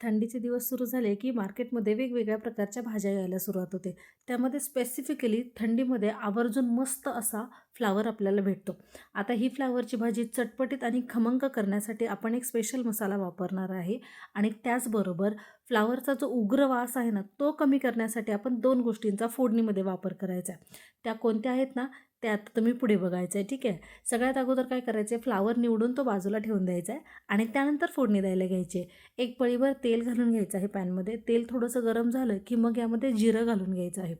थंडीचे दिवस सुरू झाले की मार्केटमध्ये वेगवेगळ्या प्रकारच्या भाज्या यायला सुरुवात होते. त्यामध्ये स्पेसिफिकली थंडीमध्ये आवर्जून मस्त असा फ्लावर आपल्याला भेटतो. आता ही फ्लावरची भाजी चटपटीत आणि खमंग करण्यासाठी आपण एक स्पेशल मसाला वापरणार आहे आणि त्याचबरोबर फ्लावरचा जो उग्र वास आहे ना, तो कमी करण्यासाठी आपण 2 गोष्टींचा फोडणीमध्ये वापर करायचा आहे. त्या कोणत्या आहेत ना, त्या आता तुम्ही पुढे बघायचं आहे, ठीक आहे. सगळ्यात अगोदर काय करायचं आहे, फ्लावर निवडून तो बाजूला ठेवून द्यायचा आहे आणि त्यानंतर फोडणी द्यायला घ्यायची आहे. एक पळीभर तेल घालून घ्यायचं आहे पॅनमध्ये. तेल थोडंसं गरम झालं की मग यामध्ये जिरं घालून घ्यायचं आहे.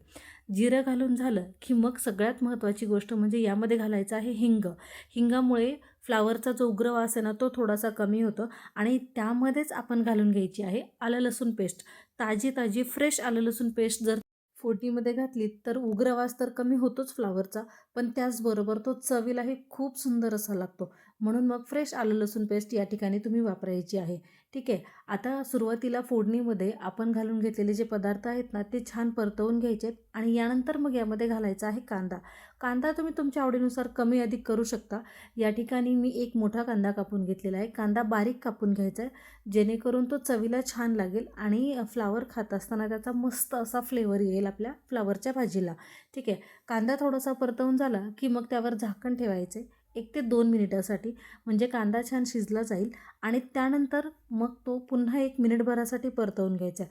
जिरं घालून झालं की मग सगळ्यात महत्त्वाची गोष्ट म्हणजे यामध्ये घालायचं आहे हिंग. हिंगामुळे फ्लावरचा जो उग्र वास आहे ना, तो थोडासा कमी होतो आणि त्यामध्येच आपण घालून घ्यायची आहे आलं लसूण पेस्ट. ताजी ताजी फ्रेश आलं लसूण पेस्ट जर फोडणीमध्ये घातली तर उग्र वास तर कमी होतोच फ्लावरचा, पण त्याचबरोबर तो चवीलाही खूप सुंदर असा लागतो. म्हणून मग फ्रेश आलं लसूण पेस्ट या ठिकाणी तुम्ही वापरायची आहे. ठीक आहे. आता सुरुवातीला फोडणीमध्ये आपण घालून घेतलेले जे पदार्थ आहेत ना, ते छान परतवून घ्यायचे आहेत आणि यानंतर मग यामध्ये घालायचा आहे कांदा. कांदा तुम्ही तुमच्या आवडीनुसार कमी अधिक करू शकता. या ठिकाणी मी एक मोठा कांदा कापून घेतलेला आहे. कांदा बारीक कापून घ्यायचा आहे, जेणेकरून तो चवीला छान लागेल आणि फ्लावर खात असताना त्याचा मस्त असा फ्लेवर येईल आपल्या फ्लावरच्या भाजीला. ठीक आहे. कांदा थोडासा परतवून झाला की मग त्यावर झाकण ठेवायचे 1 ते 2 मिनिटासाठी, म्हणजे कांदा छान शिजला जाईल आणि त्यानंतर मग तो पुन्हा 1 मिनिटभरासाठी परतवून घ्यायचा.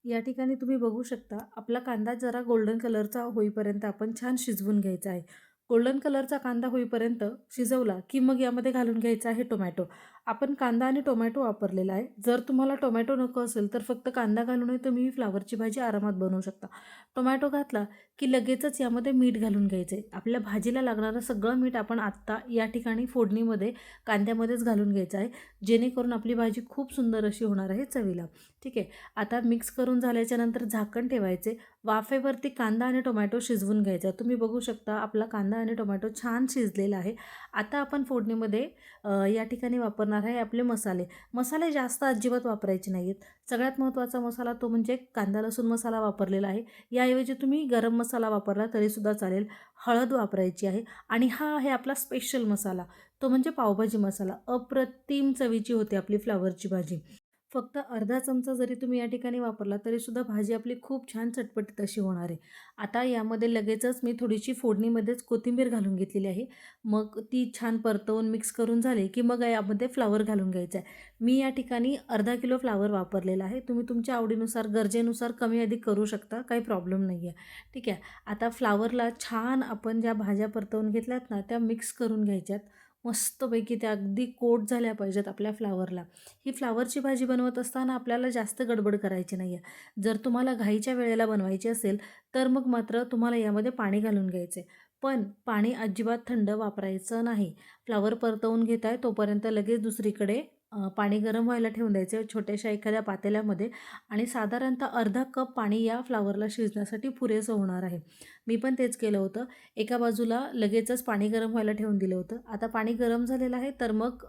या ठिकाणी तुम्ही बघू शकता आपला कांदा जरा गोल्डन कलरचा होईपर्यंत आपण छान शिजवून घ्यायचा आहे. गोल्डन कलरचा कांदा होईपर्यंत शिजवला की मग यामध्ये घालून घ्यायचा आहे टोमॅटो. आपण कांदा आणि टोमॅटो वापरलेला आहे. जर तुम्हाला टोमॅटो नको असेल तर फक्त कांदा घालूनही तुम्ही फ्लावरची भाजी आरामात बनवू शकता. टोमॅटो घातला की लगेचच यामध्ये मीठ घालून घ्यायचं आहे. आपल्या भाजीला लागणारं सगळं मीठ आपण आत्ता या ठिकाणी फोडणीमध्ये कांद्यामध्येच घालून घ्यायचं आहे, जेणेकरून आपली भाजी खूप सुंदर अशी होणार आहे चवीला. ठीक आहे. आता मिक्स करून झाल्याच्यानंतर झाकण ठेवायचे. वाफेवरती कांदा आणि टोमॅटो शिजवून घ्यायचा. तुम्ही बघू शकता आपला कांदा आणि टोमॅटो छान शिजलेला आहे. आता आपण फोडणीमध्ये या ठिकाणी वापरणार आहे आपले मसाले. मसाले जास्त अजिबात वापरायचे नाही आहेत. सगळ्यात महत्त्वाचा मसाला तो म्हणजे कांदा लसूण मसाला वापरलेला आहे. याऐवजी तुम्ही गरम मसाला वापरला तरीसुद्धा चालेल. हळद वापरायची आहे आणि हा आहे आपला स्पेशल मसाला, तो म्हणजे पावभाजी मसाला. अप्रतिम चवीची होते आपली फ्लावरची भाजी. फक्त अर्धा चमचा जरी तुम्ही या ठिकाणी वापरला तरीसुद्धा भाजी आपली खूप छान चटपटीत अशी होणार आहे. आता यामध्ये लगेचच मी थोडीशी फोडणीमध्येच कोथिंबीर घालून घेतलेली आहे. मग ती छान परतवून मिक्स करून झाली की मग यामध्ये फ्लावर घालून घ्यायचा आहे. मी या ठिकाणी अर्धा किलो फ्लावर वापरलेला आहे. तुम्ही तुमच्या आवडीनुसार गरजेनुसार कमी अधिक करू शकता, काही प्रॉब्लेम नाही आहे. ठीक आहे. आता फ्लावरला छान आपण ज्या भाज्या परतवून घेतल्यात ना, त्या मिक्स करून घ्यायच्यात. मस्तपैकी त्या अगदी कोट झाल्या पाहिजेत आपल्या फ्लावरला. ही फ्लावरची भाजी बनवत असताना आपल्याला जास्त गडबड करायची नाही आहे. जर तुम्हाला घाईच्या वेळेला बनवायची असेल तर मग मात्र तुम्हाला यामध्ये पाणी घालून घ्यायचं आहे. पण पाणी अजिबात थंड वापरायचं नाही. फ्लावर परतवून घेताय तोपर्यंत लगेच दुसरीकडे पाणी गरम व्हायला ठेवून द्यायचं छोट्याशा एखाद्या पातेल्यामध्ये आणि साधारणतः अर्धा कप पाणी या फ्लावरला शिजण्यासाठी पुरेसं होणार आहे. मी पण तेच केलं होतं. एका बाजूला लगेचच पाणी गरम व्हायला ठेवून दिलं होतं. आता पाणी गरम झालेलं आहे तर मग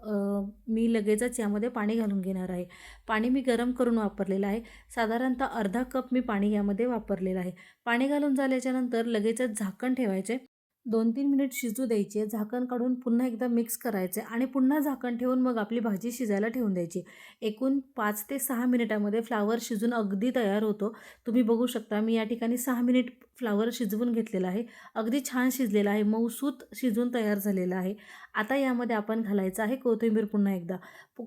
मी लगेचच यामध्ये पाणी घालून घेणार आहे. पाणी मी गरम करून वापरलेलं आहे. साधारणतः अर्धा कप मी पाणी यामध्ये वापरलेलं आहे. पाणी घालून झाल्याच्यानंतर लगेचच झाकण ठेवायचे. 2-3 मिनिट शिजू द्यायचे. झाकण काढून पुन्हा एकदा मिक्स करायचे आणि पुन्हा झाकण ठेवून मग आपली भाजी शिजायला ठेवून द्यायची. एकूण 5 ते 6 मिनिटामध्ये फ्लावर शिजून अगदी तयार होतो. तुम्ही बघू शकता मी या ठिकाणी 6 मिनिट फ्लावर शिजवून घेतलेला आहे. अगदी छान शिजलेला आहे. मऊसूत शिजून तयार झालेला आहे. आता यामध्ये आपण घालायचं आहे कोथिंबीर पुन्हा एकदा.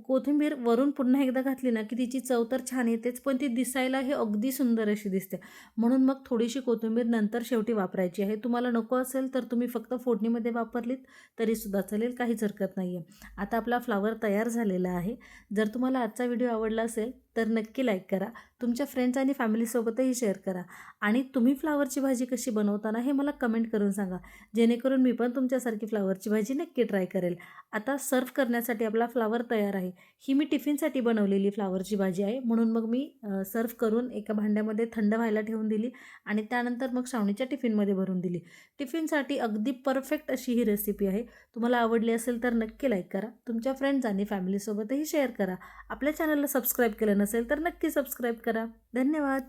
कोथिंबीर वरून पुन्हा एकदा घातली ना की तिची चव तर छान येतेच, पण ती दिसायला हे अगदी सुंदर अशी दिसते. म्हणून मग थोडीशी कोथिंबीर नंतर शेवटी वापरायची आहे. तुम्हाला नको असेल तर तुम्ही फक्त फोडणीमध्ये वापरलीत तरीसुद्धा चालेल, काहीच हरकत नाही आहे. आता आपला फ्लावर तयार झालेला आहे. जर तुम्हाला आजचा व्हिडिओ आवडला असेल तर नक्की लाईक करा. तुमच्या फ्रेंड्स आणि फॅमिलीसोबतही शेअर करा आणि तुम्ही फ्लावरची भाजी कशी बनवताना हे मला कमेंट करून सांगा, जेणेकरून मी पण तुमच्यासारखी फ्लावरची भाजी नक्की ट्राय करेल. आता सर्व्ह करण्यासाठी आपला फ्लावर तयार आहे. ही मी टिफिनसाठी बनवलेली फ्लावरची भाजी आहे, म्हणून मग मी सर्व्ह करून एका भांड्यामध्ये थंड व्हायला ठेवून दिली आणि त्यानंतर मग श्रावणीच्या टिफिनमध्ये भरून दिली. टिफिनसाठी अगदी परफेक्ट अशी ही रेसिपी आहे. तुम्हाला आवडली असेल तर नक्की लाईक करा. तुमच्या फ्रेंड्स आणि फॅमिलीसोबतही शेअर करा. आपल्या चॅनलला सबस्क्राईब केलं नसेल तर नक्की सबस्क्राईब करा. धन्यवाद.